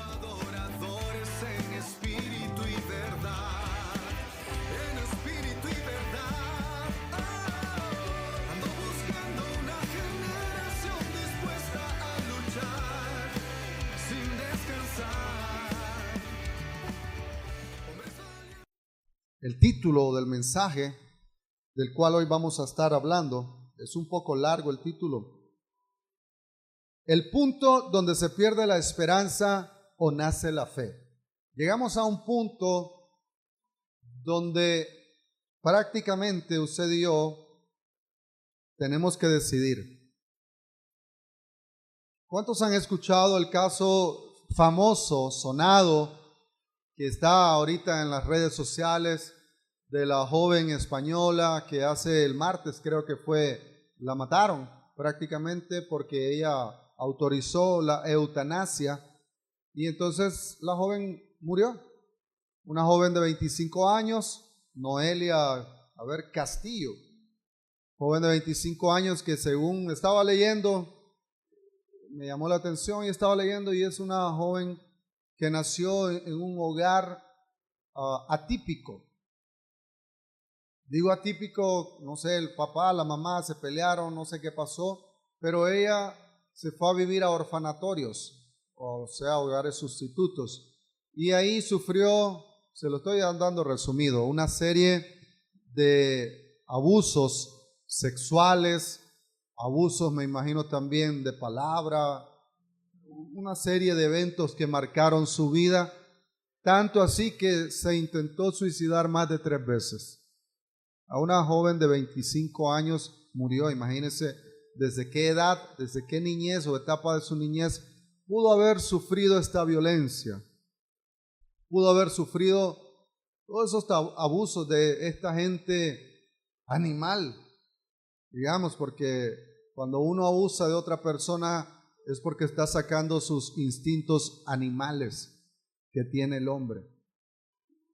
adoradores en espíritu y verdad. En espíritu y verdad. Oh, ando buscando una generación dispuesta a luchar sin descansar. El título del mensaje del cual hoy vamos a estar hablando es un poco largo el título. El punto donde se pierde la esperanza o nace la fe. Llegamos a un punto donde prácticamente usted y yo tenemos que decidir. ¿Cuántos han escuchado el caso famoso, sonado, que está ahorita en las redes sociales de la joven española que hace el martes, creo que fue, la mataron prácticamente porque ella autorizó la eutanasia y entonces la joven murió? Una joven de 25 años, Noelia, Castillo, joven de 25 años que según estaba leyendo, me llamó la atención y estaba leyendo y es una joven que nació en un hogar atípico. Digo atípico, no sé, el papá, la mamá se pelearon, no sé qué pasó, pero ella se fue a vivir a orfanatorios, o sea, hogares sustitutos, y ahí sufrió, se lo estoy dando resumido, una serie de abusos sexuales, abusos, me imagino también de palabra, una serie de eventos que marcaron su vida, tanto así que se intentó suicidar más de 3 veces. A una joven de 25 años murió, imagínense desde qué edad, desde qué niñez o etapa de su niñez pudo haber sufrido esta violencia, pudo haber sufrido todos esos abusos de esta gente animal, digamos, porque cuando uno abusa de otra persona es porque está sacando sus instintos animales que tiene el hombre.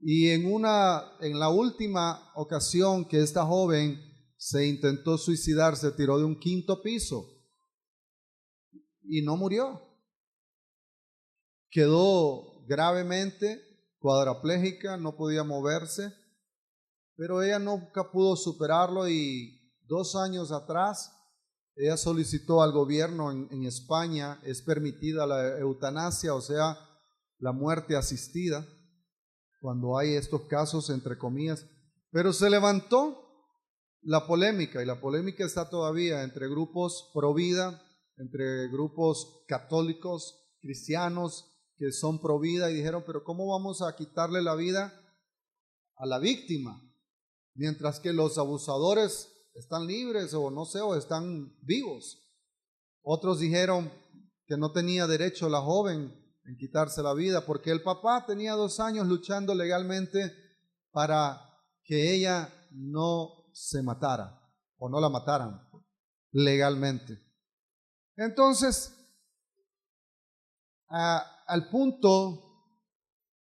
Y en la última ocasión que esta joven se intentó suicidar, se tiró de un 5º piso y no murió. Quedó gravemente cuadraplégica, no podía moverse, pero ella nunca pudo superarlo y 2 años atrás ella solicitó al gobierno en España, es permitida la eutanasia, o sea, la muerte asistida, cuando hay estos casos, entre comillas, pero se levantó la polémica, y la polémica está todavía entre grupos pro vida, entre grupos católicos, cristianos, que son pro vida, y dijeron, pero ¿cómo vamos a quitarle la vida a la víctima? Mientras que los abusadores están libres, o no sé, o están vivos. Otros dijeron que no tenía derecho la joven en quitarse la vida, porque el papá tenía 2 años luchando legalmente para que ella no se matara, o no la mataran legalmente. Entonces,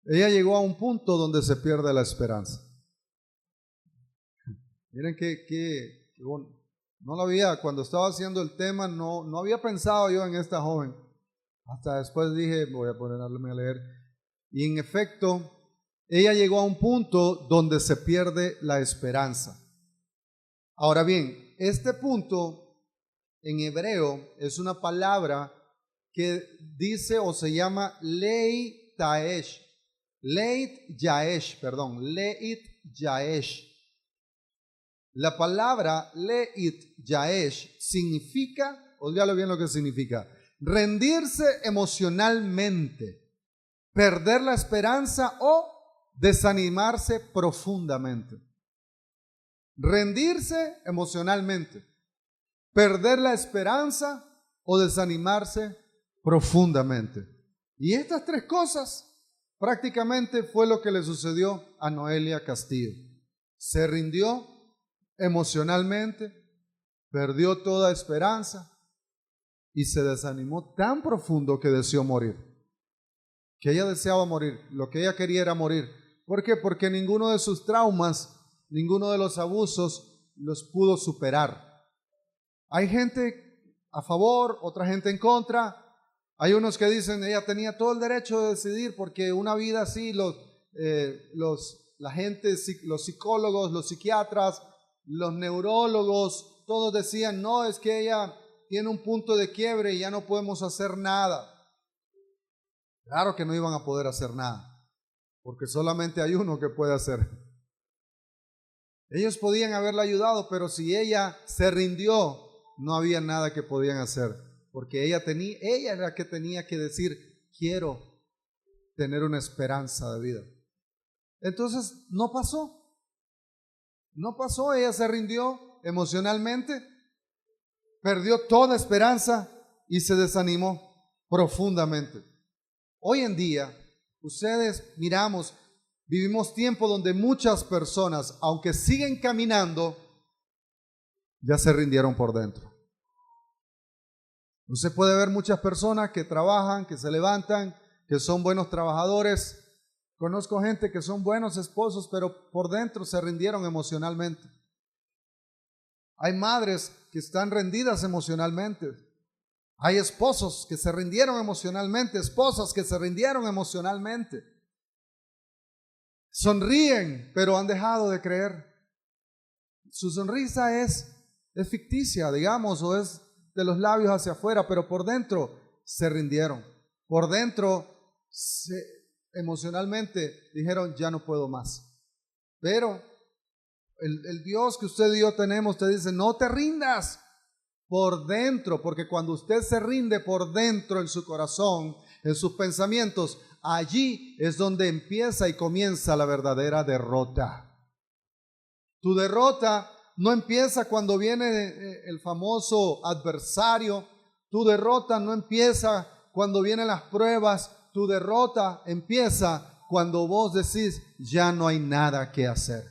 ella llegó a un punto donde se pierde la esperanza. Miren que bueno, no lo había, cuando estaba haciendo el tema, no había pensado yo en esta joven. Hasta después dije, voy a ponerme a leer. Y en efecto, ella llegó a un punto donde se pierde la esperanza. Ahora bien, este punto en hebreo es una palabra que dice o se llama Leit Yaesh. La palabra Leit Yaesh significa, óigalo bien lo que significa, rendirse emocionalmente, perder la esperanza o desanimarse profundamente. Rendirse emocionalmente, perder la esperanza o desanimarse profundamente. Y estas 3 cosas prácticamente fue lo que le sucedió a Noelia Castillo. Se rindió emocionalmente, perdió toda esperanza y se desanimó tan profundo que deseó morir. Que ella deseaba morir, lo que ella quería era morir. ¿Por qué? Porque ninguno de sus traumas, ninguno de los abusos los pudo superar. Hay gente a favor, otra gente en contra. Hay unos que dicen ella tenía todo el derecho de decidir porque una vida así, la gente, los psicólogos, los psiquiatras, los neurólogos, todos decían, no, es que ella tiene un punto de quiebre y ya no podemos hacer nada. Claro que no iban a poder hacer nada, porque solamente hay uno que puede hacer. Ellos podían haberla ayudado, pero si ella se rindió, no había nada que podían hacer, porque ella era la que tenía que decir, quiero tener una esperanza de vida. Entonces no pasó, ella se rindió emocionalmente, perdió toda esperanza y se desanimó profundamente. Hoy en día, vivimos tiempo donde muchas personas, aunque siguen caminando, ya se rindieron por dentro. Usted puede ver muchas personas que trabajan, que se levantan, que son buenos trabajadores. Conozco gente que son buenos esposos, pero por dentro se rindieron emocionalmente. Hay madres que están rendidas emocionalmente. Hay esposos que se rindieron emocionalmente, esposas que se rindieron emocionalmente. Sonríen, pero han dejado de creer. Su sonrisa es ficticia, digamos, o es de los labios hacia afuera, pero por dentro se rindieron. Por dentro, emocionalmente dijeron, ya no puedo más. Pero el Dios que usted y yo tenemos te dice, no te rindas por dentro, porque cuando usted se rinde por dentro en su corazón, en sus pensamientos, allí es donde empieza y comienza la verdadera derrota. Tu derrota no empieza cuando viene el famoso adversario. Tu derrota no empieza cuando vienen las pruebas. Tu derrota empieza cuando vos decís, ya no hay nada que hacer.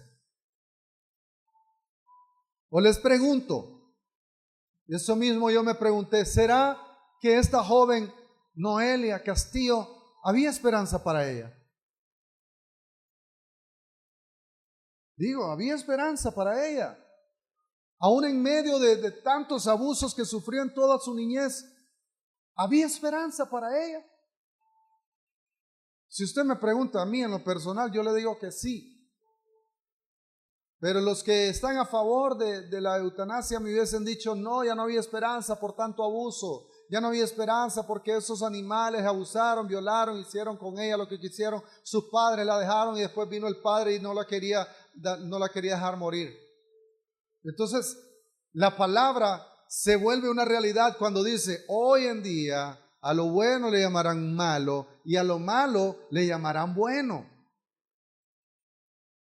O les pregunto, eso mismo yo me pregunté, ¿será que esta joven Noelia Castillo, había esperanza para ella? Digo, había esperanza para ella. Aún en medio de tantos abusos que sufrió en toda su niñez, había esperanza para ella. Si usted me pregunta a mí en lo personal, yo le digo que sí. Pero los que están a favor de la eutanasia me hubiesen dicho, no, ya no había esperanza por tanto abuso. Ya no había esperanza porque esos animales abusaron, violaron, hicieron con ella lo que quisieron. Sus padres la dejaron y después vino el padre y no la quería dejar morir. Entonces, la palabra se vuelve una realidad cuando dice, hoy en día a lo bueno le llamarán malo y a lo malo le llamarán bueno.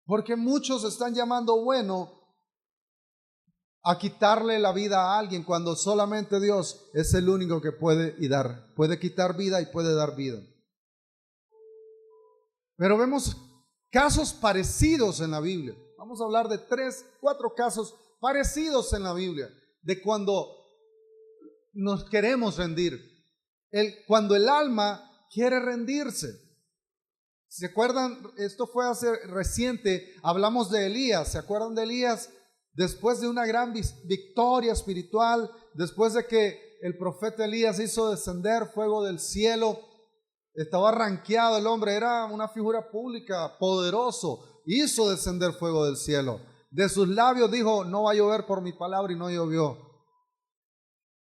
Porque muchos están llamando bueno a quitarle la vida a alguien cuando solamente Dios es el único que puede quitar vida y puede dar vida. Pero vemos casos parecidos en la Biblia. Vamos a hablar de 3, 4 casos parecidos en la Biblia de cuando nos queremos rendir. Cuando el alma quiere rendirse. ¿Se acuerdan? Esto fue hace reciente, hablamos de Elías. ¿Se acuerdan de Elías? Después de una gran victoria espiritual, después de que el profeta Elías hizo descender fuego del cielo, estaba rankeado el hombre, era una figura pública, poderoso, hizo descender fuego del cielo. De sus labios dijo, no va a llover por mi palabra, y no llovió.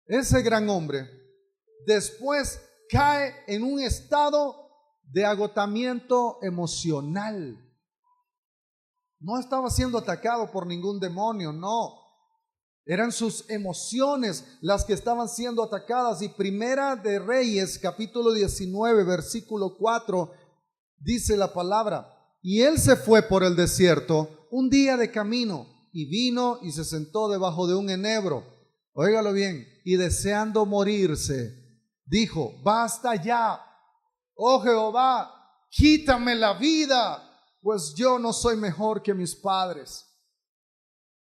Ese gran hombre después cae en un estado de agotamiento emocional. No estaba siendo atacado por ningún demonio, no. Eran sus emociones las que estaban siendo atacadas. Y Primera de Reyes, capítulo 19, versículo 4, dice la palabra: y él se fue por el desierto un día de camino, y vino y se sentó debajo de un enebro. Óigalo bien. Y deseando morirse, dijo: basta ya, oh Jehová, quítame la vida, pues yo no soy mejor que mis padres.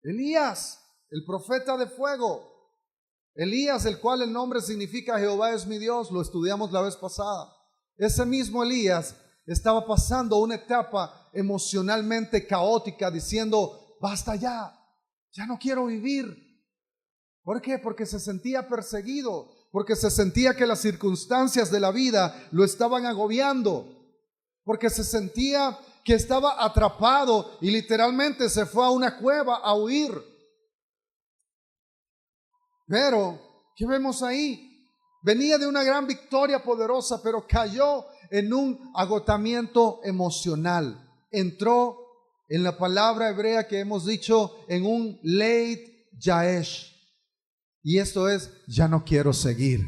Elías, el profeta de fuego. Elías, el cual el nombre significa Jehová es mi Dios, lo estudiamos la vez pasada. Ese mismo Elías estaba pasando una etapa emocionalmente caótica, diciendo: basta ya, ya no quiero vivir. ¿Por qué? Porque se sentía perseguido, porque se sentía que las circunstancias de la vida lo estaban agobiando, porque se sentía que estaba atrapado y literalmente se fue a una cueva a huir. Pero, ¿qué vemos ahí? Venía de una gran victoria poderosa, pero cayó en un agotamiento emocional. Entró en la palabra hebrea que hemos dicho en un leit yaesh. Y esto es, ya no quiero seguir.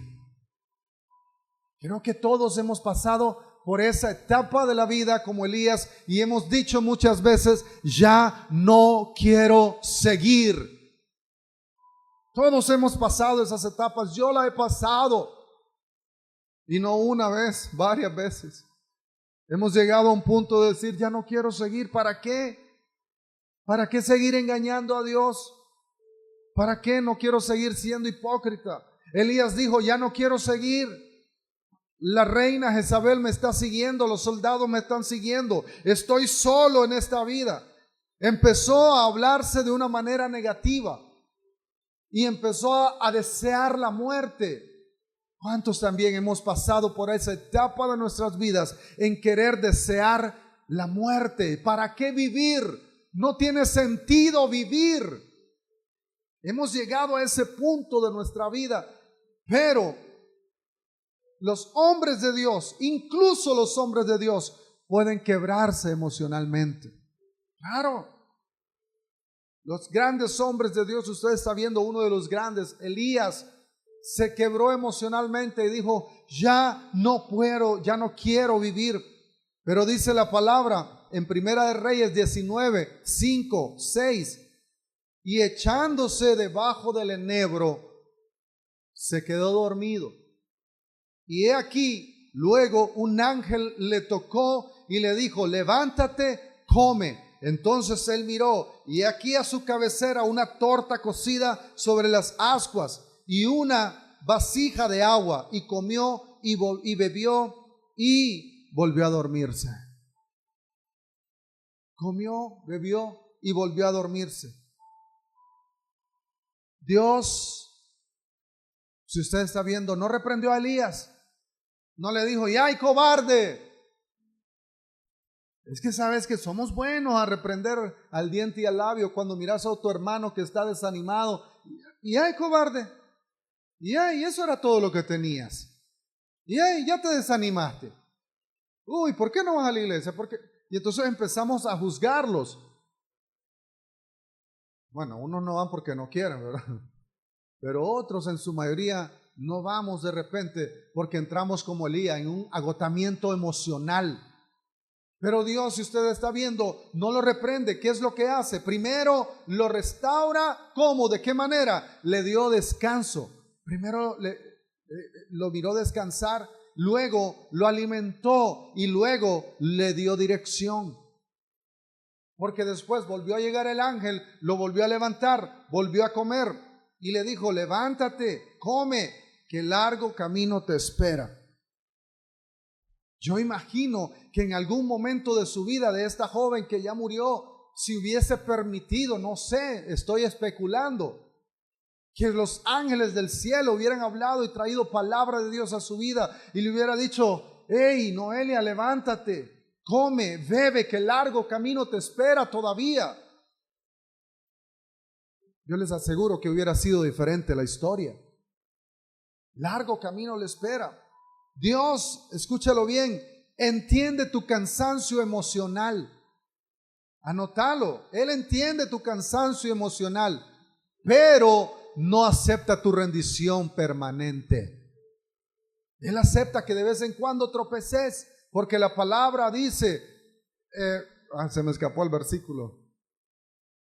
Creo que todos hemos pasado por esa etapa de la vida como Elías y hemos dicho muchas veces, ya no quiero seguir. Todos hemos pasado esas etapas, yo la he pasado. Y no una vez, varias veces. Hemos llegado a un punto de decir, ya no quiero seguir. ¿Para qué? ¿Para qué seguir engañando a Dios? ¿Para qué? No quiero seguir siendo hipócrita. Elías dijo, ya no quiero seguir. La reina Jezabel me está siguiendo, los soldados me están siguiendo. Estoy solo en esta vida. Empezó a hablarse de una manera negativa y empezó a desear la muerte. ¿Cuántos también hemos pasado por esa etapa de nuestras vidas en querer desear la muerte? ¿Para qué vivir? No tiene sentido vivir. Hemos llegado a ese punto de nuestra vida, pero los hombres de Dios, incluso los hombres de Dios, pueden quebrarse emocionalmente. Claro, los grandes hombres de Dios, usted está viendo uno de los grandes, Elías, se quebró emocionalmente y dijo, ya no puedo, ya no quiero vivir. Pero dice la palabra en Primera de Reyes 19, 5, 6, y echándose debajo del enebro, se quedó dormido. Y he aquí, luego un ángel le tocó y le dijo, levántate, come. Entonces él miró y he aquí a su cabecera una torta cocida sobre las ascuas y una vasija de agua, y comió y bebió y volvió a dormirse. Comió, bebió y volvió a dormirse. Dios, si usted está viendo, no reprendió a Elías. No le dijo, ¡ay, cobarde! Es que sabes que somos buenos a reprender al diente y al labio cuando miras a tu hermano que está desanimado. Y ¡ay, cobarde! Y ¡ay, eso era todo lo que tenías! Y ¡ay, ya te desanimaste! Uy, ¿por qué no vas a la iglesia? Y entonces empezamos a juzgarlos. Bueno, unos no van porque no quieren, ¿verdad? Pero otros en su mayoría no vamos de repente porque entramos como Elías en un agotamiento emocional. Pero Dios, si usted está viendo, no lo reprende. ¿Qué es lo que hace? Primero lo restaura. ¿Cómo? ¿De qué manera? Le dio descanso. Primero lo miró descansar, luego lo alimentó y luego le dio dirección. Porque después volvió a llegar el ángel, lo volvió a levantar, volvió a comer y le dijo, levántate, come, que largo camino te espera. Yo imagino que en algún momento de su vida, de esta joven que ya murió, si hubiese permitido, no sé, estoy especulando, que los ángeles del cielo hubieran hablado y traído palabra de Dios a su vida y le hubiera dicho, hey, Noelia, levántate, come, bebe, que largo camino te espera todavía. Yo les aseguro que hubiera sido diferente la historia. Largo camino le espera. Dios, escúchalo bien, entiende tu cansancio emocional. Anótalo, Él entiende tu cansancio emocional, pero no acepta tu rendición permanente. Él acepta que de vez en cuando tropeces, porque la palabra dice, se me escapó el versículo,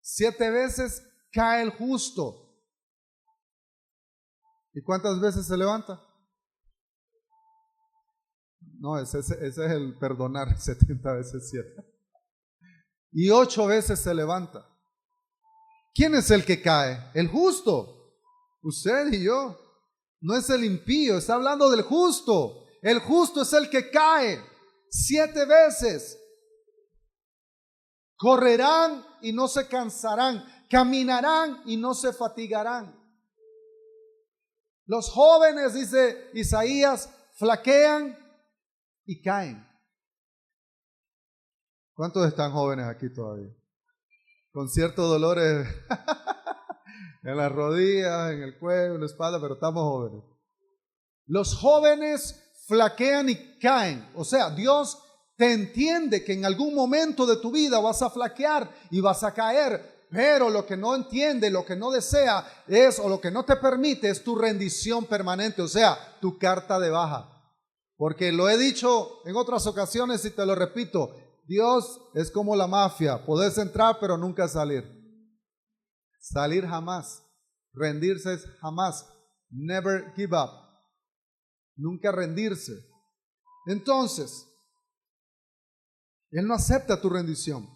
7 veces cae el justo. ¿Y cuántas veces se levanta? No, ese es el perdonar, 70 veces 7. Y 8 veces se levanta. ¿Quién es el que cae? El justo. Usted y yo. No es el impío, está hablando del justo. El justo es el que cae 7 veces. Correrán y no se cansarán. Caminarán y no se fatigarán. Los jóvenes, dice Isaías, flaquean y caen. ¿Cuántos están jóvenes aquí todavía? Con ciertos dolores en las rodillas, en el cuello, en la espalda, pero estamos jóvenes. Los jóvenes flaquean y caen. O sea, Dios te entiende que en algún momento de tu vida vas a flaquear y vas a caer, pero lo que no entiende, lo que no desea es, o lo que no te permite es tu rendición permanente, o sea, tu carta de baja. Porque lo he dicho en otras ocasiones y te lo repito, Dios es como la mafia, podés entrar pero nunca salir. Salir jamás, rendirse es jamás, never give up, nunca rendirse. Entonces, Él no acepta tu rendición.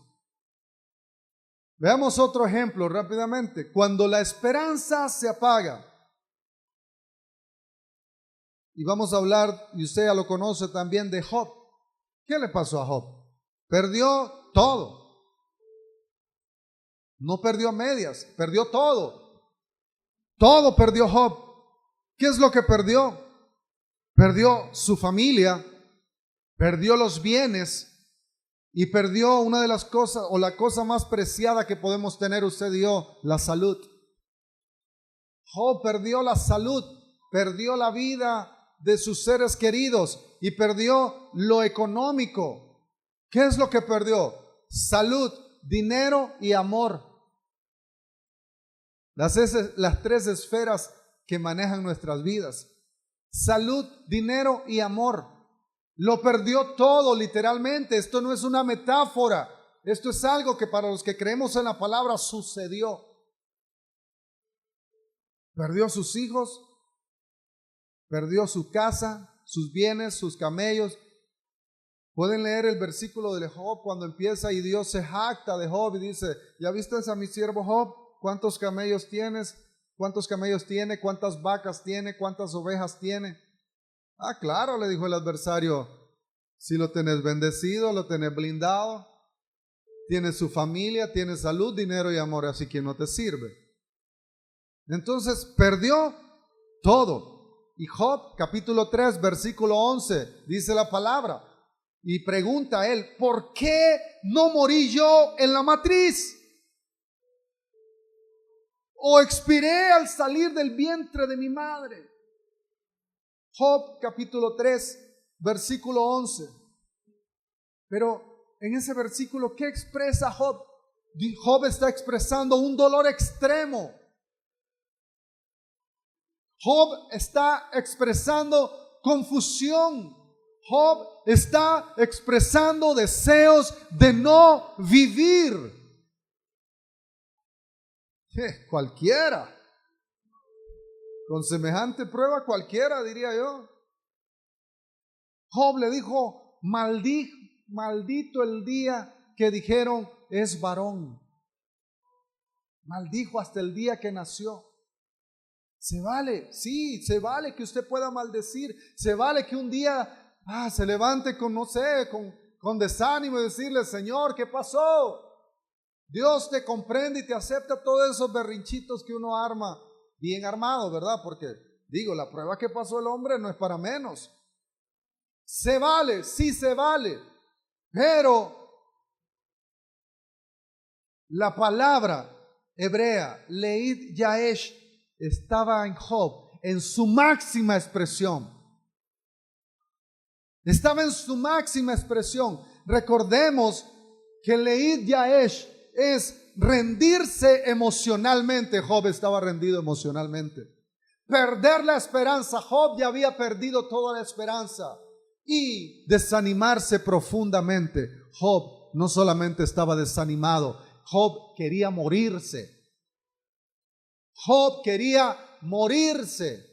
Veamos otro ejemplo rápidamente. Cuando la esperanza se apaga, y vamos a hablar, y usted ya lo conoce también, de Job. ¿Qué le pasó a Job? Perdió todo. No perdió a medias, perdió todo. Todo perdió Job. ¿Qué es lo que perdió? Perdió su familia, perdió los bienes y perdió una de las cosas, o la cosa más preciada que podemos tener usted y yo, la salud. Job perdió la salud, perdió la vida de sus seres queridos y perdió lo económico. ¿Qué es lo que perdió? Salud, dinero y amor. Las tres esferas que manejan nuestras vidas. Salud, dinero y amor. Lo perdió todo literalmente. Esto no es una metáfora. Esto es algo que para los que creemos en la palabra sucedió. Perdió sus hijos, perdió su casa, sus bienes, sus camellos. Pueden leer el versículo de Job cuando empieza y Dios se jacta de Job y dice, ¿ya viste a mi siervo Job? ¿Cuántos camellos tienes? ¿Cuántos camellos tiene? ¿Cuántas vacas tiene? ¿Cuántas ovejas tiene? Ah, claro, le dijo el adversario, si lo tenés bendecido, lo tenés blindado, tienes su familia, tienes salud, dinero y amor, así que no te sirve. Entonces perdió todo. Y Job, capítulo 3, versículo 11, dice la palabra. Y pregunta a él, ¿por qué no morí yo en la matriz? ¿O expiré al salir del vientre de mi madre? Job, capítulo 3, versículo 11. Pero en ese versículo, ¿qué expresa Job? Job está expresando un dolor extremo. Job está expresando confusión. Job está expresando deseos de no vivir. Cualquiera. Con semejante prueba cualquiera, diría yo. Job le dijo, maldito el día que dijeron es varón. Maldijo hasta el día que nació. Se vale, sí, se vale que usted pueda maldecir. Se vale que un día se levante con, no sé, con desánimo y decirle, Señor, ¿qué pasó? Dios te comprende y te acepta todos esos berrinchitos que uno arma, bien armado, ¿verdad? Porque, digo, la prueba que pasó el hombre no es para menos. Se vale, sí se vale, pero la palabra hebrea, Leid Yaesh, estaba en Job, en su máxima expresión. Estaba en su máxima expresión. Recordemos que Leid Yaesh es rendirse emocionalmente. Job estaba rendido emocionalmente. Perder la esperanza. Job ya había perdido toda la esperanza. Y desanimarse profundamente. Job no solamente estaba desanimado, Job quería morirse. Job quería morirse.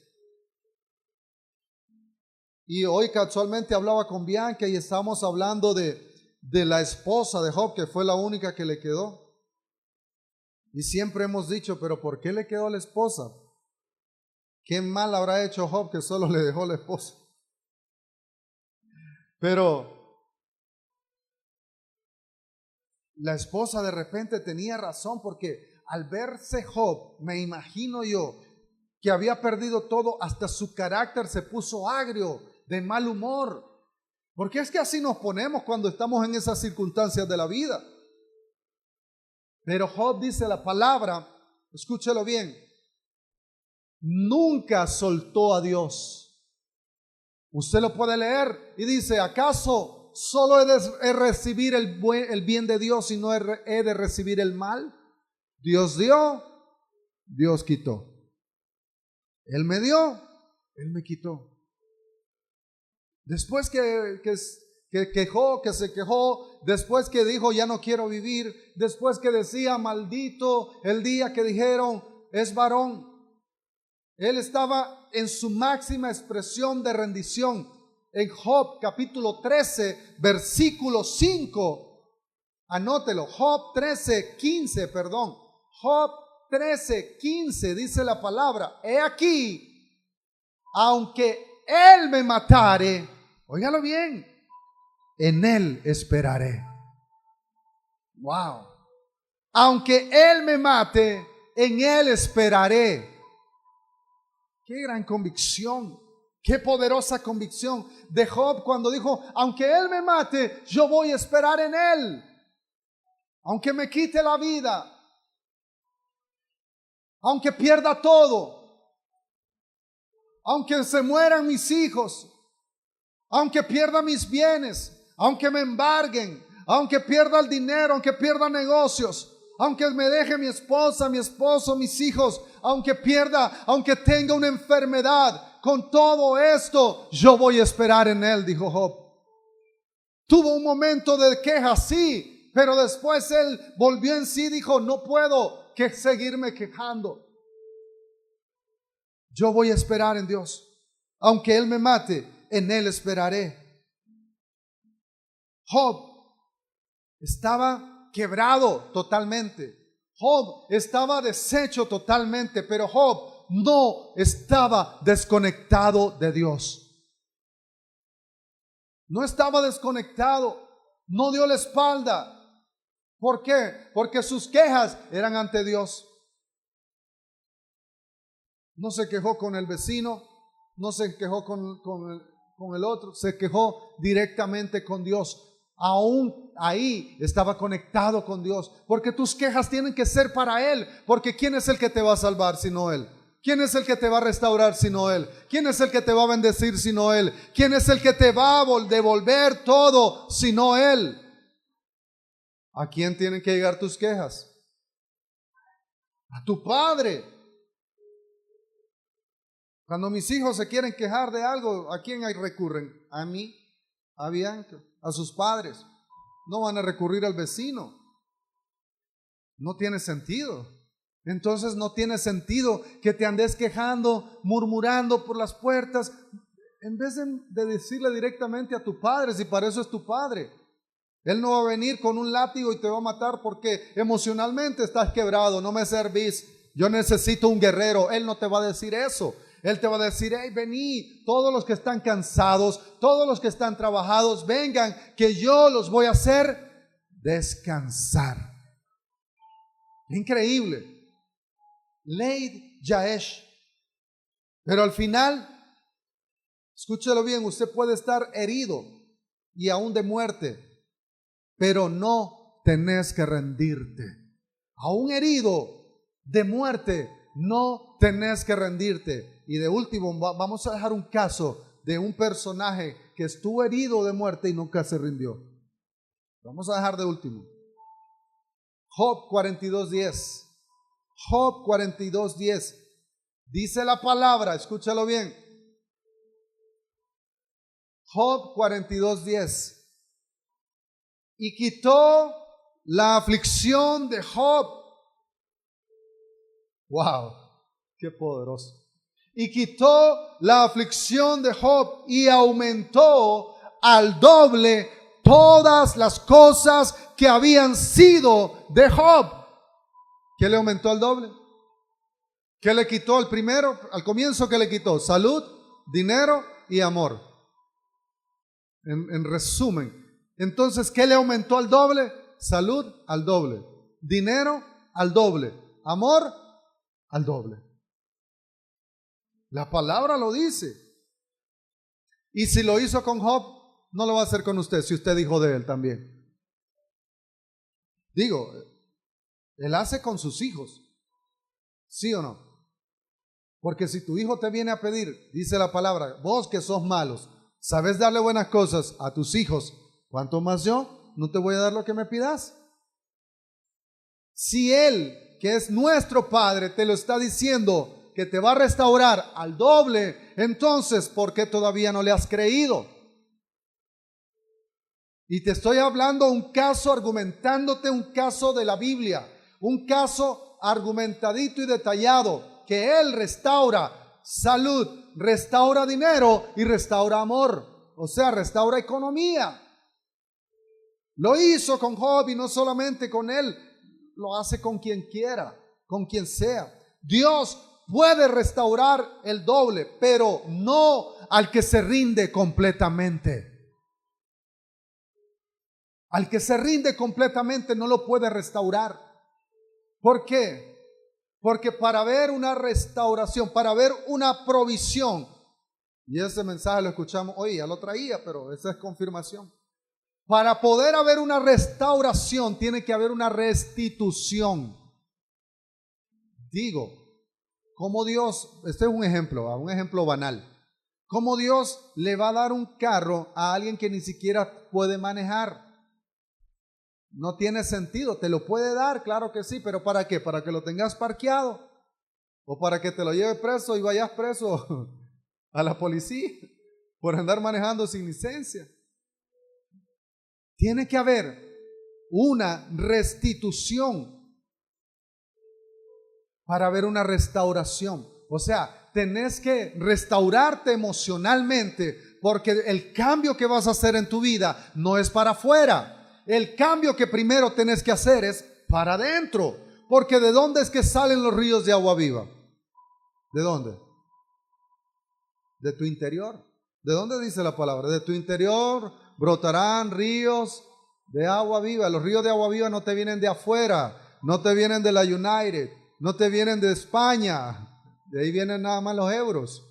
Y hoy casualmente hablaba con Bianca y estábamos hablando de la esposa de Job, que fue la única que le quedó. Y siempre hemos dicho, pero ¿por qué le quedó la esposa? ¿Qué mal habrá hecho Job que solo le dejó la esposa? Pero la esposa de repente tenía razón, porque al verse Job, me imagino yo, que había perdido todo, hasta su carácter se puso agrio, de mal humor. Porque es que así nos ponemos cuando estamos en esas circunstancias de la vida. Pero Job dice la palabra, escúchelo bien, nunca soltó a Dios. Usted lo puede leer y dice, ¿acaso solo he de recibir el bien de Dios y no he de recibir el mal? Dios dio, Dios quitó. Él me dio, Él me quitó. Después que se quejó, después que dijo ya no quiero vivir, después que decía maldito el día que dijeron es varón. Él estaba en su máxima expresión de rendición. En Job capítulo 13, versículo 5, anótelo, Job 13:15, perdón. Job 13:15 dice la palabra, he aquí, aunque él me matare, óigalo bien, en él esperaré. Wow. Aunque él me mate, en él esperaré. Qué gran convicción, qué poderosa convicción de Job cuando dijo, aunque él me mate, yo voy a esperar en él. Aunque me quite la vida, aunque pierda todo, aunque se mueran mis hijos, aunque pierda mis bienes, aunque me embarguen, aunque pierda el dinero, aunque pierda negocios, aunque me deje mi esposa, mi esposo, mis hijos, aunque pierda, aunque tenga una enfermedad, con todo esto yo voy a esperar en él, dijo Job. Tuvo un momento de queja, sí, pero después él volvió en sí y dijo, no puedo seguirme quejando. Yo voy a esperar en Dios. Aunque él me mate, en él esperaré. Job estaba quebrado totalmente. Job estaba deshecho totalmente, pero Job no estaba desconectado de Dios. No estaba desconectado, no dio la espalda. ¿Por qué? Porque sus quejas eran ante Dios. No se quejó con el vecino, no se quejó con el otro, se quejó directamente con Dios. Aún ahí estaba conectado con Dios, porque tus quejas tienen que ser para Él, porque ¿quién es el que te va a salvar sino Él? ¿Quién es el que te va a restaurar sino Él? ¿Quién es el que te va a bendecir sino Él? ¿Quién es el que te va a devolver todo sino Él? ¿A quién tienen que llegar tus quejas? A tu Padre. Cuando mis hijos se quieren quejar de algo, ¿a quién recurren? A mí, a Bianca, a sus padres. No van a recurrir al vecino. No tiene sentido. Entonces no tiene sentido que te andes quejando, murmurando por las puertas, en vez de decirle directamente a tu Padre, si para eso es tu Padre. Él no va a venir con un látigo y te va a matar porque emocionalmente estás quebrado, no me servís, yo necesito un guerrero. Él no te va a decir eso. Él te va a decir, hey, vení, todos los que están cansados, todos los que están trabajados, vengan, que yo los voy a hacer descansar. Increíble. Leid Yaesh. Pero al final, escúchelo bien, usted puede estar herido y aún de muerte, pero no tenés que rendirte. Aún herido de muerte, no tenés que rendirte. Y de último, vamos a dejar un caso de un personaje que estuvo herido de muerte y nunca se rindió. Vamos a dejar de último. Job 42:10. Job 42:10. Dice la palabra, escúchalo bien. Job 42:10. Y quitó la aflicción de Job. Wow, qué poderoso. Y quitó la aflicción de Job y aumentó al doble todas las cosas que habían sido de Job. ¿Qué le aumentó al doble? ¿Qué le quitó al primero? Al comienzo, ¿qué le quitó? Salud, dinero y amor. En resumen, entonces, ¿qué le aumentó al doble? Salud al doble, dinero al doble, amor al doble. La palabra lo dice. Y si lo hizo con Job, no lo va a hacer con usted, si usted dijo de él también. Digo, él hace con sus hijos, ¿sí o no? Porque si tu hijo te viene a pedir, dice la palabra, vos que sos malos, sabes darle buenas cosas a tus hijos, ¿cuánto más yo? No te voy a dar lo que me pidas. Si Él, que es nuestro Padre, te lo está diciendo, que te va a restaurar al doble, entonces, ¿por qué todavía no le has creído? Y te estoy hablando un caso, argumentándote un caso de la Biblia, un caso argumentadito y detallado, que Él restaura salud, restaura dinero y restaura amor, o sea, restaura economía. Lo hizo con Job y no solamente con él, lo hace con quien quiera, con quien sea. Dios puede restaurar el doble, pero no al que se rinde completamente. Al que se rinde completamente no lo puede restaurar. ¿Por qué? Porque para ver una restauración, para ver una provisión, y ese mensaje lo escuchamos hoy, ya lo traía, pero esa es confirmación. Para poder haber una restauración, tiene que haber una restitución. Digo, como Dios, este es un ejemplo banal. ¿Cómo Dios le va a dar un carro a alguien que ni siquiera puede manejar? No tiene sentido. ¿Te lo puede dar? Claro que sí, pero ¿para qué? ¿Para que lo tengas parqueado? ¿O para que te lo lleve preso y vayas preso a la policía por andar manejando sin licencia? Tiene que haber una restitución para ver una restauración. O sea, tenés que restaurarte emocionalmente, porque el cambio que vas a hacer en tu vida no es para afuera. El cambio que primero tenés que hacer es para adentro. Porque ¿de dónde es que salen los ríos de agua viva? ¿De dónde? De tu interior. ¿De dónde dice la palabra? De tu interior brotarán ríos de agua viva. Los ríos de agua viva no te vienen de afuera, no te vienen de la United, no te vienen de España. De ahí vienen nada más los euros.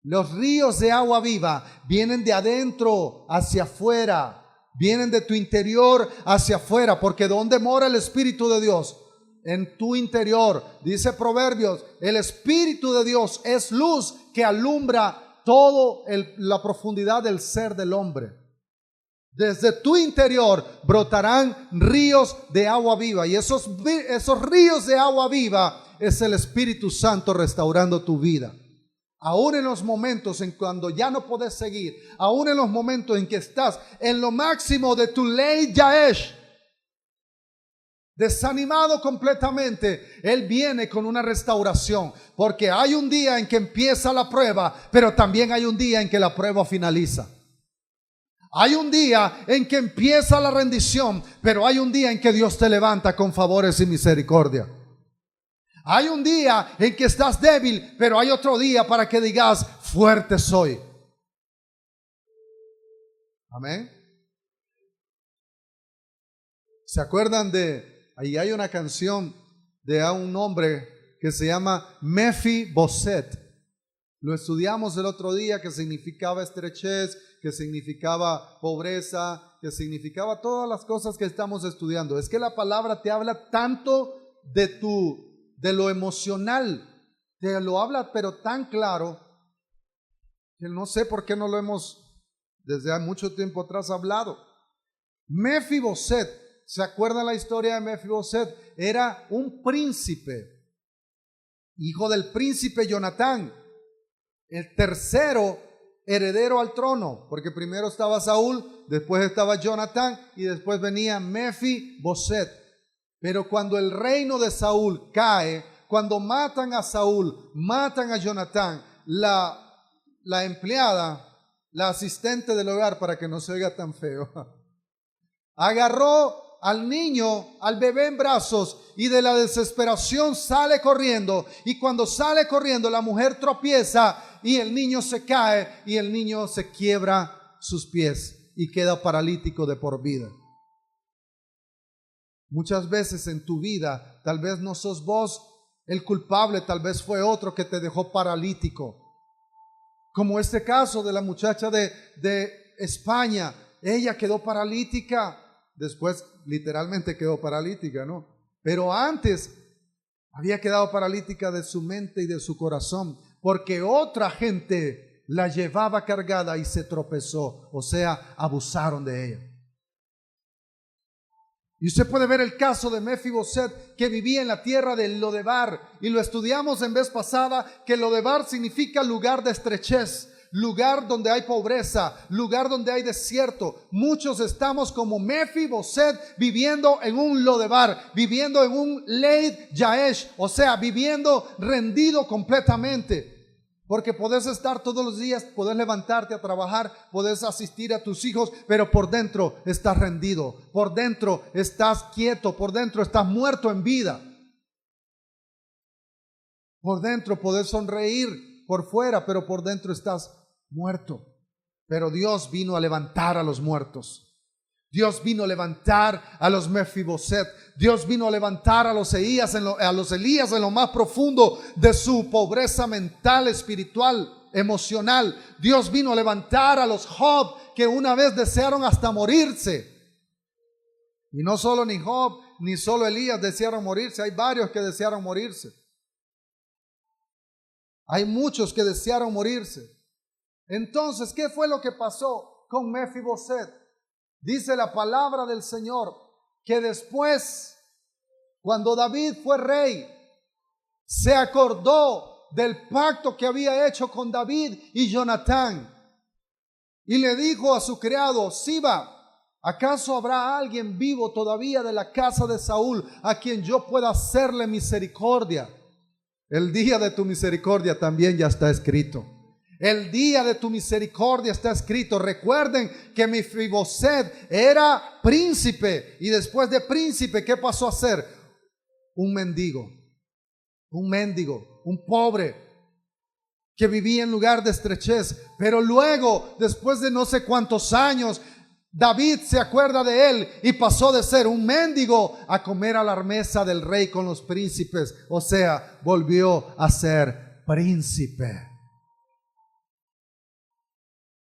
Los ríos de agua viva vienen de adentro hacia afuera. Vienen de tu interior hacia afuera, porque ¿dónde mora el Espíritu de Dios? En tu interior. Dice Proverbios, el Espíritu de Dios es luz que alumbra todo la profundidad del ser del hombre. Desde tu interior brotarán ríos de agua viva, y esos ríos de agua viva es el Espíritu Santo restaurando tu vida. Aún en los momentos en cuando ya no puedes seguir, aún en los momentos en que estás en lo máximo de tu ley Yaesh, desanimado completamente, Él viene con una restauración, porque hay un día en que empieza la prueba, pero también hay un día en que la prueba finaliza. Hay un día en que empieza la rendición, pero hay un día en que Dios te levanta con favores y misericordia. Hay un día en que estás débil, pero hay otro día para que digas, fuerte soy. Amén. ¿Se acuerdan ahí hay una canción de un hombre que se llama Mefiboset? Lo estudiamos el otro día, que significaba estrechez, que significaba pobreza, que significaba todas las cosas que estamos estudiando. Es que la palabra te habla tanto de lo emocional, te lo habla pero tan claro que no sé por qué no lo hemos desde mucho tiempo atrás hablado. Mefiboset, ¿se acuerdan la historia de Mefiboset? Era un príncipe, hijo del príncipe Jonatán, el tercero heredero al trono, porque primero estaba Saúl, después estaba Jonatán y después venía Mefiboset. Pero cuando el reino de Saúl cae, cuando matan a Saúl, matan a Jonatán, la empleada, la asistente del hogar, para que no se oiga tan feo, agarró al niño, al bebé en brazos, y de la desesperación sale corriendo, y cuando sale corriendo la mujer tropieza y el niño se cae y el niño se quiebra sus pies y queda paralítico de por vida. Muchas veces en tu vida, tal vez no sos vos El culpable tal vez fue otro que te dejó paralítico. Como este caso de la muchacha de España. Ella quedó paralítica. Después literalmente quedó paralítica, ¿no? Pero antes había quedado paralítica de su mente y de su corazón, porque otra gente la llevaba cargada y se tropezó, o sea, abusaron de ella. Y usted puede ver el caso de Mefiboset, que vivía en la tierra de Lodebar, y lo estudiamos en vez pasada, que Lodebar significa lugar de estrechez, lugar donde hay pobreza, lugar donde hay desierto. Muchos estamos como Mefiboset, viviendo en un Lodebar, viviendo en un Leid Yaesh, o sea, viviendo rendido completamente. Porque podés estar todos los días, podés levantarte a trabajar, podés asistir a tus hijos, pero por dentro estás rendido, por dentro estás quieto, por dentro estás muerto en vida. Por dentro podés sonreír por fuera, pero por dentro estás muerto. Pero Dios vino a levantar a los muertos. Dios vino a levantar a los Mefiboset. Dios vino a levantar a los Elías en lo más profundo de su pobreza mental, espiritual, emocional. Dios vino a levantar a los Job, que una vez desearon hasta morirse. Y no solo ni Job ni solo Elías desearon morirse. Hay varios que desearon morirse. Hay muchos que desearon morirse. Entonces, ¿qué fue lo que pasó con Mefiboset? Dice la palabra del Señor que después, cuando David fue rey, se acordó del pacto que había hecho con David y Jonatán, y le dijo a su criado Siba: ¿acaso habrá alguien vivo todavía de la casa de Saúl a quien yo pueda hacerle misericordia? El día de tu misericordia también ya está escrito. El día de tu misericordia está escrito. Recuerden que Mefiboset era príncipe, y después de príncipe, ¿qué pasó a ser? Un mendigo, un pobre que vivía en lugar de estrechez. Pero luego, después de no sé cuántos años, David se acuerda de él y pasó de ser un mendigo a comer a la mesa del rey con los príncipes. O sea, volvió a ser príncipe.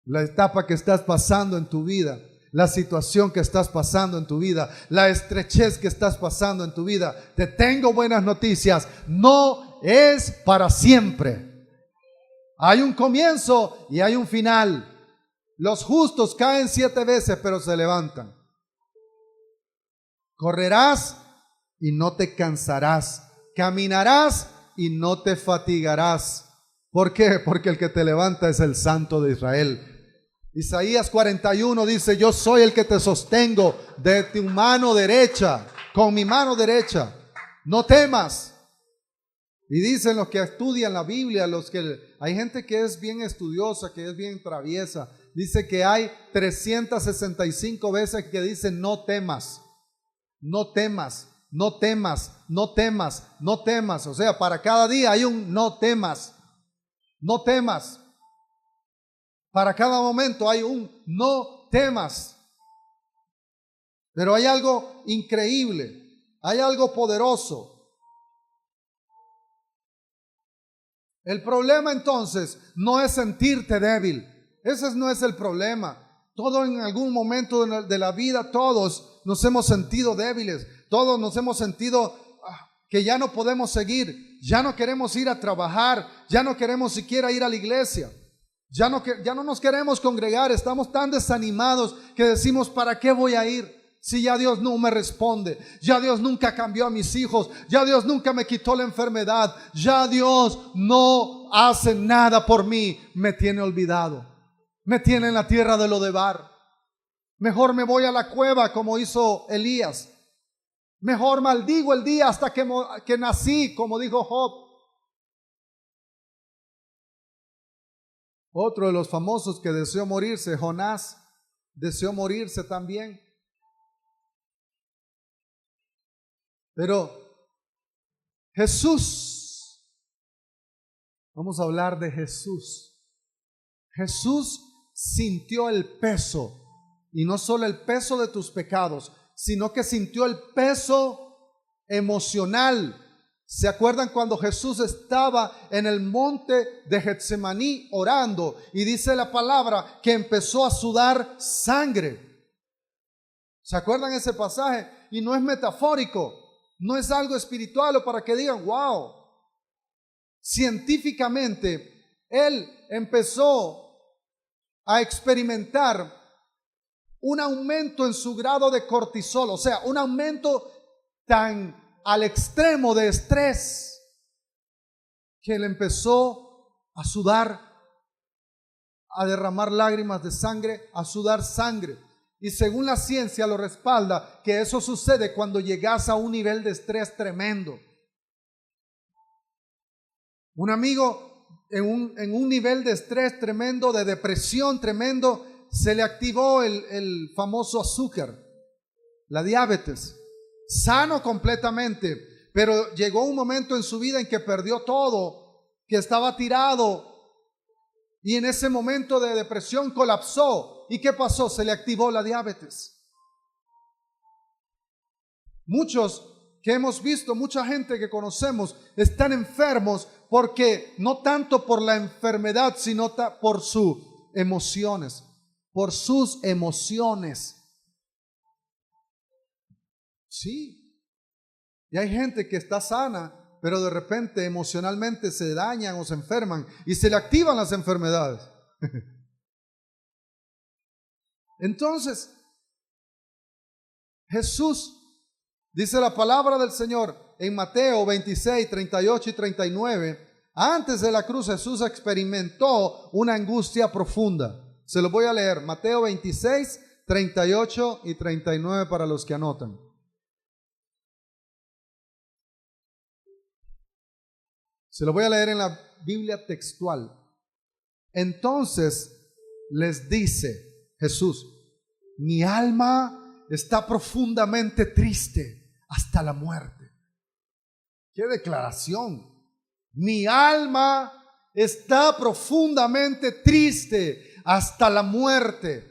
La etapa que estás pasando en tu vida, la situación que estás pasando en tu vida, la estrechez que estás pasando en tu vida, te tengo buenas noticias: no es para siempre. Hay un comienzo y hay un final. Los justos caen 7 veces, pero se levantan. Correrás y no te cansarás. Caminarás y no te fatigarás. ¿Por qué? Porque el que te levanta es el Santo de Israel. Isaías 41 dice: yo soy el que te sostengo de tu mano derecha, con mi mano derecha. No temas. Y dicen los que estudian la Biblia, hay gente que es bien estudiosa, que es bien traviesa, dice que hay 365 veces que dicen no temas, no temas, no temas, no temas, no temas. O sea, para cada día hay un no temas, no temas. Para cada momento hay un no temas. Pero hay algo increíble, hay algo poderoso. El problema entonces no es sentirte débil. Ese no es el problema. Todo en algún momento de la vida, todos nos hemos sentido débiles. Todos nos hemos sentido que ya no podemos seguir. Ya no queremos ir a trabajar. Ya no queremos siquiera ir a la iglesia. Ya no nos queremos congregar. Estamos tan desanimados que decimos: ¿para qué voy a ir? Si ya Dios no me responde, ya Dios nunca cambió a mis hijos, ya Dios nunca me quitó la enfermedad, ya Dios no hace nada por mí, me tiene olvidado, me tiene en la tierra de Lodebar. Mejor me voy a la cueva como hizo Elías. Mejor maldigo el día hasta que nací, como dijo Job. Otro de los famosos que deseó morirse, Jonás, deseó morirse también. Pero Jesús, vamos a hablar de Jesús. Jesús sintió el peso, y no solo el peso de tus pecados, sino que sintió el peso emocional, ¿Se acuerdan cuando Jesús estaba en el monte de Getsemaní orando? Y dice la palabra que empezó a sudar sangre. ¿Se acuerdan ese pasaje? Y no es metafórico, no es algo espiritual o para que digan, wow. Científicamente, él empezó a experimentar un aumento en su grado de cortisol, o sea, un aumento tan al extremo de estrés que él empezó a sudar, a derramar lágrimas de sangre, a sudar sangre. Y según la ciencia lo respalda, que eso sucede cuando llegas a un nivel de estrés tremendo. Un amigo en un nivel de estrés tremendo, de depresión tremendo, se le activó el famoso azúcar, la diabetes. Sano completamente, pero llegó un momento en su vida en que perdió todo, que estaba tirado y en ese momento de depresión colapsó. ¿Y qué pasó? Se le activó la diabetes. Muchos que hemos visto, mucha gente que conocemos están enfermos porque no tanto por la enfermedad, sino por sus emociones, por sus emociones. Sí, y hay gente que está sana, pero de repente emocionalmente se dañan o se enferman y se le activan las enfermedades. Entonces, Jesús, dice la palabra del Señor en Mateo 26, 38 y 39, antes de la cruz Jesús experimentó una angustia profunda. Se lo voy a leer, Mateo 26, 38 y 39 para los que anotan. Se lo voy a leer en la Biblia textual. Entonces les dice Jesús, mi alma está profundamente triste hasta la muerte. ¡Qué declaración! Mi alma está profundamente triste hasta la muerte.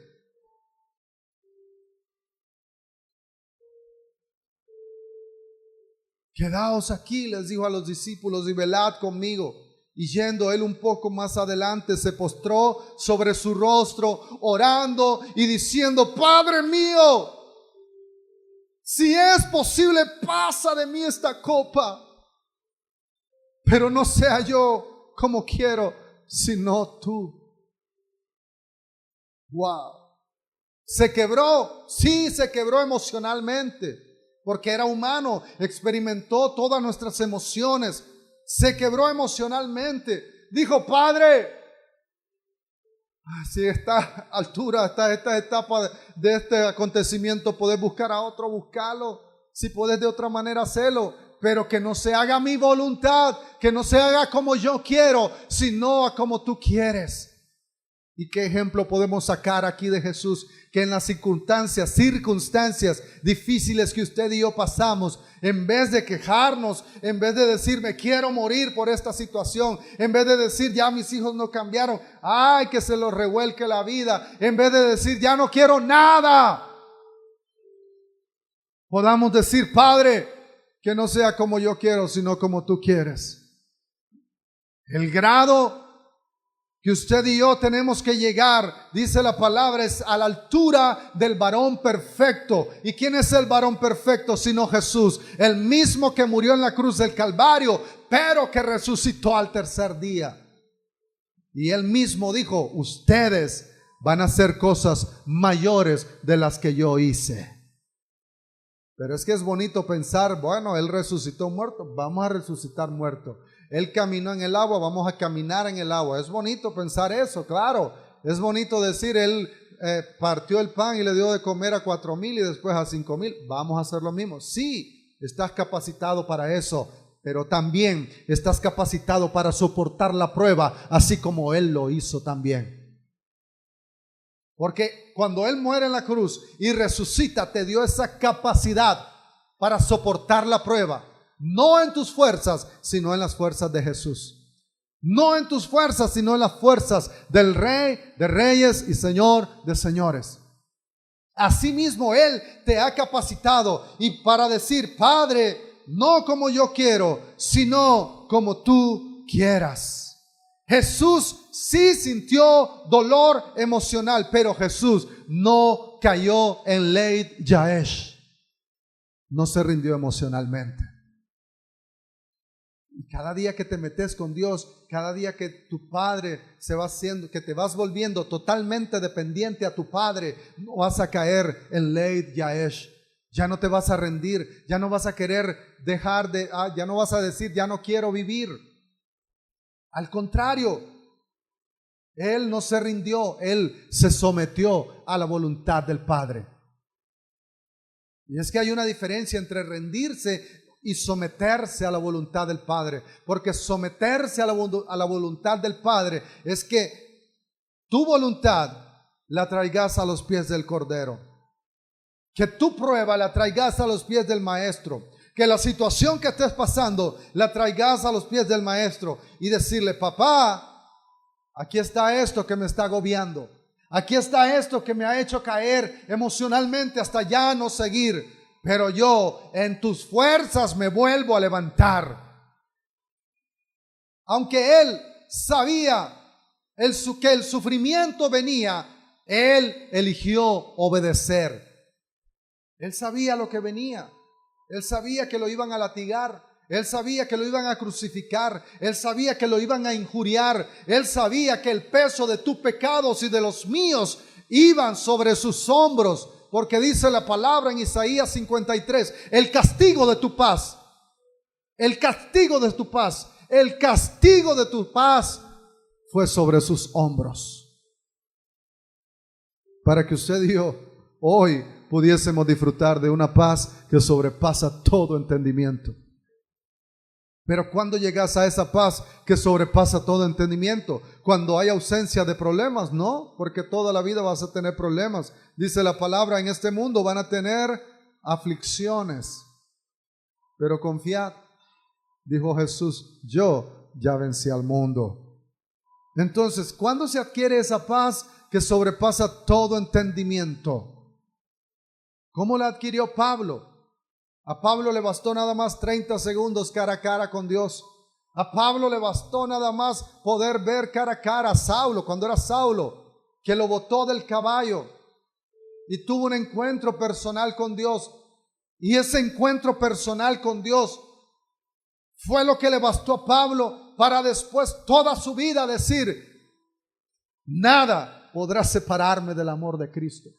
Quedaos aquí, les dijo a los discípulos, y velad conmigo. Y yendo él un poco más adelante, se postró sobre su rostro, orando y diciendo, Padre mío, si es posible, pasa de mí esta copa, pero no sea yo como quiero, sino tú. Wow. ¿Se quebró? Sí, se quebró emocionalmente. Porque era humano, experimentó todas nuestras emociones, se quebró emocionalmente. Dijo, Padre, si esta altura, esta etapa de este acontecimiento, podés buscar a otro, buscarlo. Si podés de otra manera, hacerlo. Pero que no se haga mi voluntad, que no se haga como yo quiero, sino a como tú quieres. ¿Y qué ejemplo podemos sacar aquí de Jesús? Que en las circunstancias difíciles que usted y yo pasamos, en vez de quejarnos, en vez de decir me quiero morir por esta situación, en vez de decir ya mis hijos no cambiaron, ay que se los revuelque la vida, en vez de decir ya no quiero nada, podamos decir, Padre, que no sea como yo quiero, sino como tú quieres. El grado que usted y yo tenemos que llegar, dice la palabra, es a la altura del varón perfecto. ¿Y quién es el varón perfecto sino Jesús? El mismo que murió en la cruz del Calvario, pero que resucitó al tercer día. Y él mismo dijo, ustedes van a hacer cosas mayores de las que yo hice. Pero es que es bonito pensar, bueno, él resucitó muerto, vamos a resucitar muerto. Él caminó en el agua, vamos a caminar en el agua. Es bonito pensar eso, claro. Es bonito decir, él partió el pan y le dio de comer a 4,000 y después a 5,000. Vamos a hacer lo mismo. Sí, estás capacitado para eso, pero también estás capacitado para soportar la prueba, así como él lo hizo también. Porque cuando él muere en la cruz y resucita, te dio esa capacidad para soportar la prueba. No en tus fuerzas, sino en las fuerzas de Jesús. No en tus fuerzas, sino en las fuerzas del Rey de Reyes y Señor de Señores. Asimismo, Él te ha capacitado y para decir, Padre, no como yo quiero, sino como tú quieras. Jesús sí sintió dolor emocional, pero Jesús no cayó en Leit Yaesh. No se rindió emocionalmente. Y cada día que te metes con Dios, cada día que tu Padre se va haciendo, que te vas volviendo totalmente dependiente a tu Padre, no vas a caer en Leit Yaesh. Ya no te vas a rendir, ya no vas a querer dejar de, ya no vas a decir, ya no quiero vivir. Al contrario, Él no se rindió, Él se sometió a la voluntad del Padre. Y es que hay una diferencia entre rendirse y someterse a la voluntad del Padre, porque someterse a la voluntad del Padre es que tu voluntad la traigas a los pies del Cordero, que tu prueba la traigas a los pies del Maestro, que la situación que estés pasando la traigas a los pies del Maestro y decirle: papá, aquí está esto que me está agobiando, aquí está esto que me ha hecho caer emocionalmente hasta ya no seguir. Pero yo en tus fuerzas me vuelvo a levantar. Aunque él sabía que el sufrimiento venía, él eligió obedecer. Él sabía lo que venía. Él sabía que lo iban a latigar. Él sabía que lo iban a crucificar. Él sabía que lo iban a injuriar. Él sabía que el peso de tus pecados y de los míos iban sobre sus hombros. Porque dice la palabra en Isaías 53, el castigo de tu paz, el castigo de tu paz, el castigo de tu paz fue sobre sus hombros. Para que usted y yo hoy pudiésemos disfrutar de una paz que sobrepasa todo entendimiento. Pero cuando llegas a esa paz que sobrepasa todo entendimiento, cuando hay ausencia de problemas, no, porque toda la vida vas a tener problemas. Dice la palabra, en este mundo van a tener aflicciones, pero confiad, dijo Jesús, yo ya vencí al mundo. Entonces, ¿cuándo se adquiere esa paz que sobrepasa todo entendimiento? ¿Cómo la adquirió Pablo? A Pablo le bastó nada más 30 segundos cara a cara con Dios. A Pablo le bastó nada más poder ver cara a cara a Saulo, cuando era Saulo, que lo botó del caballo y tuvo un encuentro personal con Dios. Y ese encuentro personal con Dios fue lo que le bastó a Pablo para después toda su vida decir: nada podrá separarme del amor de Cristo.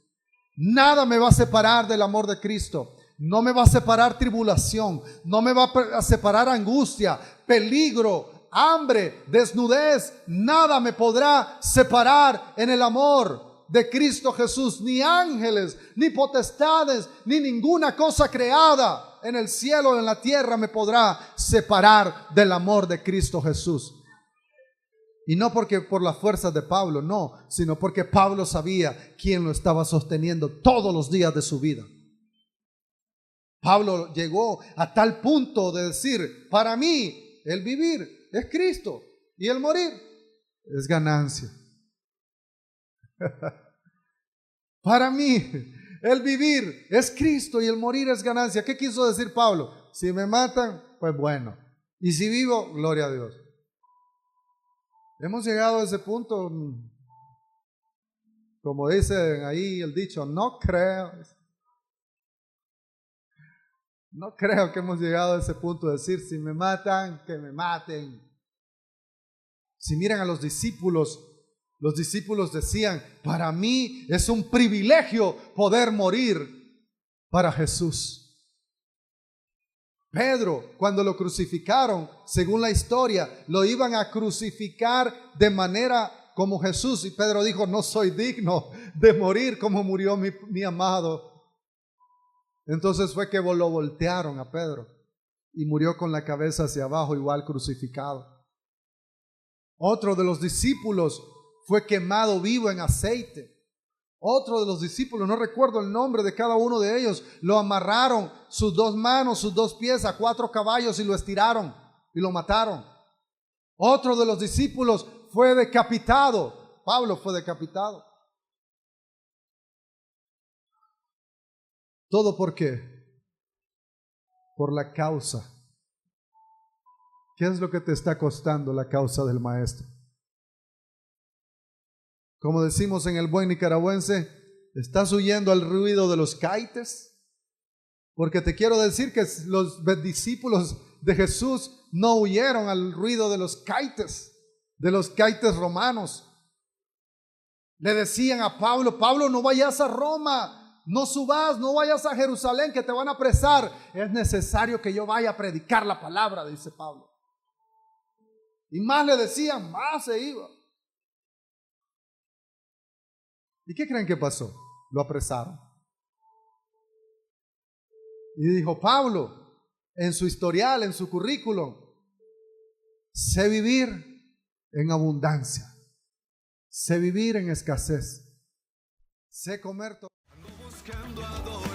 Nada me va a separar del amor de Cristo. No me va a separar tribulación, no me va a separar angustia, peligro, hambre, desnudez. Nada me podrá separar en el amor de Cristo Jesús. Ni ángeles, ni potestades, ni ninguna cosa creada en el cielo o en la tierra me podrá separar del amor de Cristo Jesús. Y no porque por las fuerzas de Pablo, no, sino porque Pablo sabía quién lo estaba sosteniendo todos los días de su vida. Pablo llegó a tal punto de decir: para mí el vivir es Cristo y el morir es ganancia. Para mí el vivir es Cristo y el morir es ganancia. ¿Qué quiso decir Pablo? Si me matan, pues bueno. Y si vivo, gloria a Dios. Hemos llegado a ese punto, como dice ahí el dicho, no creo que hemos llegado a ese punto de decir: si me matan, que me maten. Si miran a los discípulos decían: para mí es un privilegio poder morir para Jesús. Pedro, cuando lo crucificaron, según la historia, lo iban a crucificar de manera como Jesús. Y Pedro dijo: no soy digno de morir como murió mi amado. Entonces fue que lo voltearon a Pedro y murió con la cabeza hacia abajo, igual crucificado. Otro de los discípulos fue quemado vivo en aceite. Otro de los discípulos, no recuerdo el nombre de cada uno de ellos, lo amarraron sus 2 manos, sus 2 pies a 4 caballos y lo estiraron y lo mataron. Otro de los discípulos fue decapitado. Pablo fue decapitado. ¿Todo por qué? por la causa. ¿Qué es lo que te está costando la causa del Maestro? Como decimos en el buen nicaragüense, ¿estás huyendo al ruido de los caites? Porque te quiero decir que los discípulos de Jesús no huyeron al ruido de los caites romanos. Le decían a Pablo: Pablo, no vayas a Roma, no subas, no vayas a Jerusalén, que te van a apresar. Es necesario que yo vaya a predicar la palabra, dice Pablo. Y más le decían, más se iba. ¿Y qué creen que pasó? Lo apresaron. Y dijo Pablo, en su historial, en su currículum: sé vivir en abundancia, sé vivir en escasez, sé comer todo. Ando buscando adorar.